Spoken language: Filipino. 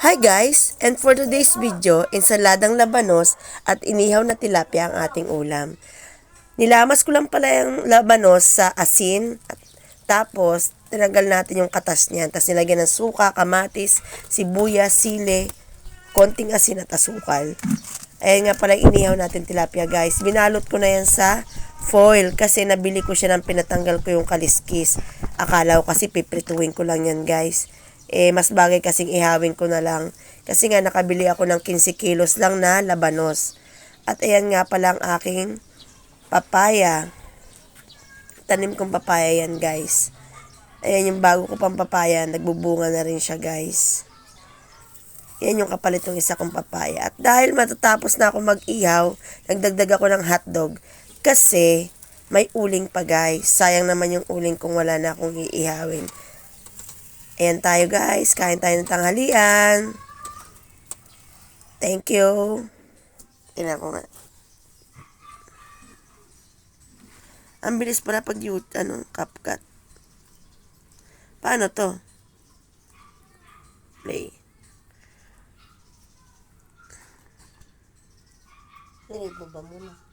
Hi guys! And for today's video, ensaladang labanos at inihaw na tilapia ang ating ulam. Nilamas ko lang pala yung labanos sa asin, tapos tinanggal natin yung katas niyan. Tapos nilagyan ng suka, kamatis, sibuyas, sili, konting asin at asukal. Ayan nga pala inihaw natin tilapia guys. Binalot ko na yan sa foil kasi nabili ko siya ng pinatanggal ko yung kaliskis. Akala ko kasi piprituin ko lang yan guys. Mas bagay kasing ihawin ko na lang. Kasi nga nakabili ako ng 15 kilos lang na labanos. At ayan nga pala ang aking papaya. Tanim kong papaya yan guys. Ayan yung bago ko pang papaya. Nagbubunga na rin siya guys. Yan yung kapalit ng isa kong papaya. At dahil matatapos na ako mag-ihaw, nagdagdag ako ng hotdog. Kasi may uling pa guys. Sayang naman yung uling kung wala na akong iihawin. Ayan tayo guys, kain tayo ng tanghalian. Thank you. Tingnan ko nga. Ang bilis pala pag CapCut. Paano to? Play. Dinig mo ba muna?